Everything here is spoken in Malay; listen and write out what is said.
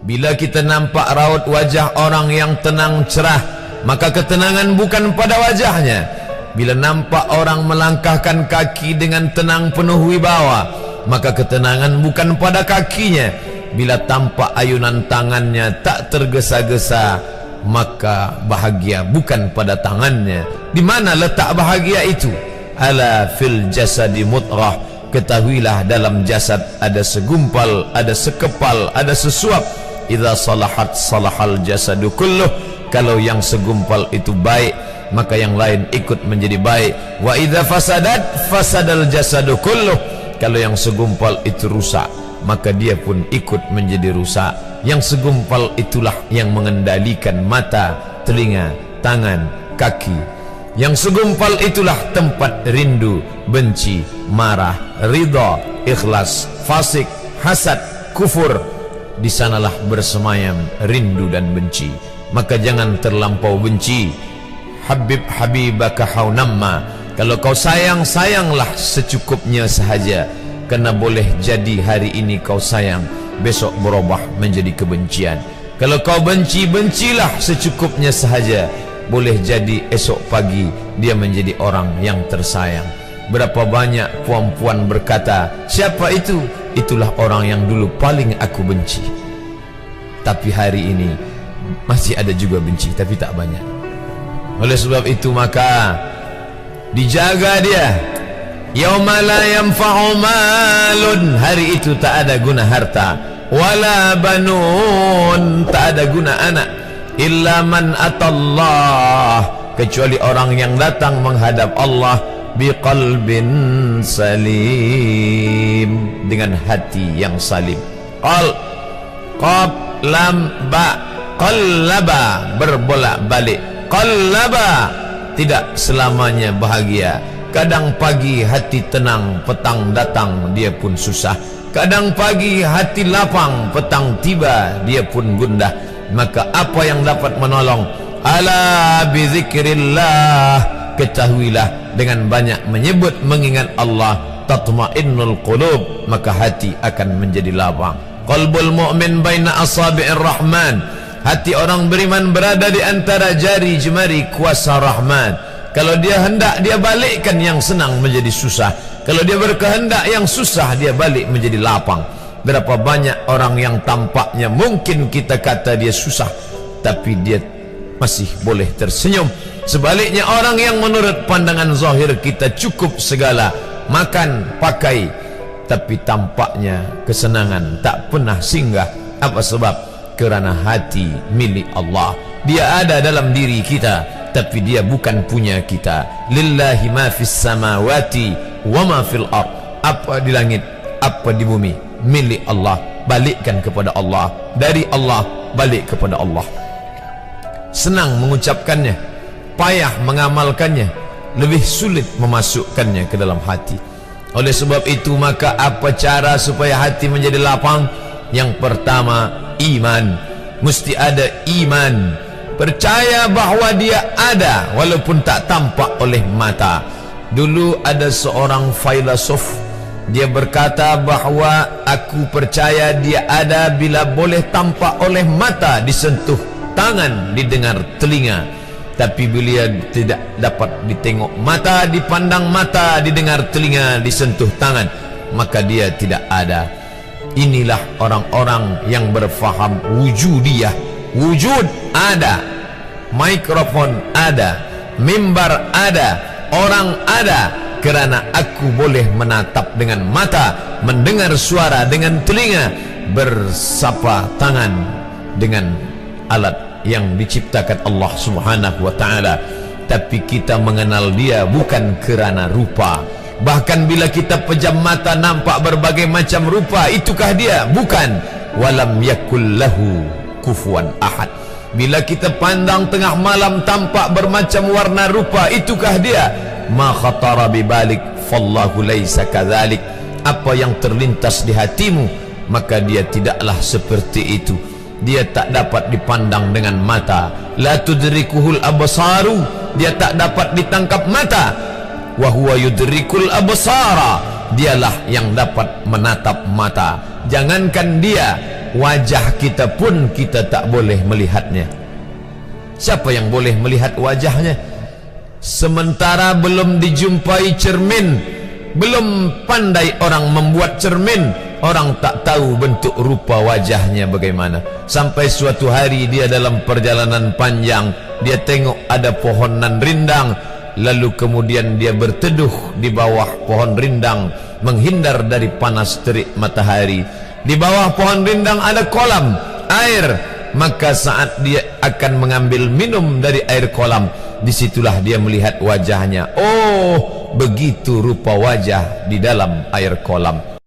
Bila kita nampak raut wajah orang yang tenang cerah, maka ketenangan bukan pada wajahnya. Bila nampak orang melangkahkan kaki dengan tenang penuh wibawa, maka ketenangan bukan pada kakinya. Bila tampak ayunan tangannya tak tergesa-gesa, maka bahagia bukan pada tangannya. Di mana letak bahagia itu? Ala fil jasadi mudghah. Ketahuilah dalam jasad ada segumpal, ada sekepal, ada sesuap. Idza salahat salahal jasadu kulluh. Kalau yang segumpal itu baik, maka yang lain ikut menjadi baik. Wa idza fasadat fasadal jasadu kulluh. Kalau yang segumpal itu rusak, maka dia pun ikut menjadi rusak. Yang segumpal itulah yang mengendalikan mata, telinga, tangan, kaki. Yang segumpal itulah tempat rindu, benci, marah, ridha, ikhlas, fasik, hasad, kufur. Di sanalah bersemayam rindu dan benci. Maka jangan terlampau benci. Habib habibaka haunamma. Kalau kau sayang, sayanglah secukupnya sahaja. Karena boleh jadi hari ini kau sayang, besok berubah menjadi kebencian. Kalau kau benci, bencilah secukupnya sahaja. Boleh jadi esok pagi dia menjadi orang yang tersayang. Berapa banyak puan-puan berkata, siapa itu? Itulah orang yang dulu paling aku benci. Tapi hari ini masih ada juga benci, tapi tak banyak. Oleh sebab itu maka dijaga dia. Yauma la yanfa'u malun. Hari itu tak ada guna harta, wala banun, tak ada guna anak, illa man atallah, kecuali orang yang datang menghadap Allah biqalbin salim, dengan hati yang salim. Qal, qab, lam, ba, qallaba, berbolak-balik. Qallaba, tidak selamanya bahagia. Kadang pagi hati tenang, petang datang dia pun susah. Kadang pagi hati lapang, petang tiba dia pun gundah. Maka apa yang dapat menolong? Ala bizikrillah, ketahuilah dengan banyak menyebut mengingat Allah, tatma'innul qulub, maka hati akan menjadi lapang. Qalbul mu'min baina asabi'ir rahman, hati orang beriman berada di antara jari jemari kuasa Rahman. Kalau dia hendak, dia balikkan yang senang menjadi susah. Kalau dia berkehendak yang susah, dia balik menjadi lapang. Berapa banyak orang yang tampaknya mungkin kita kata dia susah, tapi dia masih boleh tersenyum. Sebaliknya orang yang menurut pandangan zahir kita cukup segala, makan, pakai, tapi tampaknya kesenangan tak pernah singgah. Apa sebab? Kerana hati milik Allah. Dia ada dalam diri kita, tapi dia bukan punya kita. Lillahi ma fis samawati wa ma fil ard. Apa di langit, apa di bumi, milik Allah. Balikkan kepada Allah. Dari Allah balik kepada Allah. Senang mengucapkannya, payah mengamalkannya, lebih sulit memasukkannya ke dalam hati. Oleh sebab itu maka apa cara supaya hati menjadi lapang? Yang pertama, iman. Mesti ada iman. Percaya bahawa dia ada walaupun tak tampak oleh mata. Dulu ada seorang filosof, dia berkata bahawa aku percaya dia ada bila boleh tampak oleh mata, disentuh tangan, didengar telinga. Tapi bila tidak dapat ditengok mata, dipandang mata, didengar telinga, disentuh tangan, maka dia tidak ada. Inilah orang-orang yang berfaham wujudiyah. Wujud ada, mikrofon ada, mimbar ada, orang ada, kerana aku boleh menatap dengan mata, mendengar suara dengan telinga, bersapa tangan dengan alat yang diciptakan Allah Subhanahu wa ta'ala. Tapi kita mengenal dia bukan kerana rupa. Bahkan bila kita pejam mata nampak berbagai macam rupa, itukah dia? Bukan. Walam yakul lahu kufuwan ahad. Bila kita pandang tengah malam tampak bermacam warna rupa, itukah dia? Ma khatara bibalik fallahu laisa kadzalik. Apa yang terlintas di hatimu, maka dia tidaklah seperti itu. Dia tak dapat dipandang dengan mata. La tudrikuhul absaru, dia tak dapat ditangkap mata. Wa huwa yudrikul absara, dialah yang dapat menatap mata. Jangankan dia, wajah kita pun kita tak boleh melihatnya. Siapa yang boleh melihat wajahnya? Sementara belum dijumpai cermin, belum pandai orang membuat cermin, orang tak tahu bentuk rupa wajahnya bagaimana. Sampai suatu hari dia dalam perjalanan panjang, dia tengok ada pohonan rindang, lalu kemudian dia berteduh di bawah pohon rindang, menghindar dari panas terik matahari. Di bawah pohon rindang ada kolam air. Maka saat dia akan mengambil minum dari air kolam, disitulah dia melihat wajahnya. Oh, begitu rupa wajah di dalam air kolam.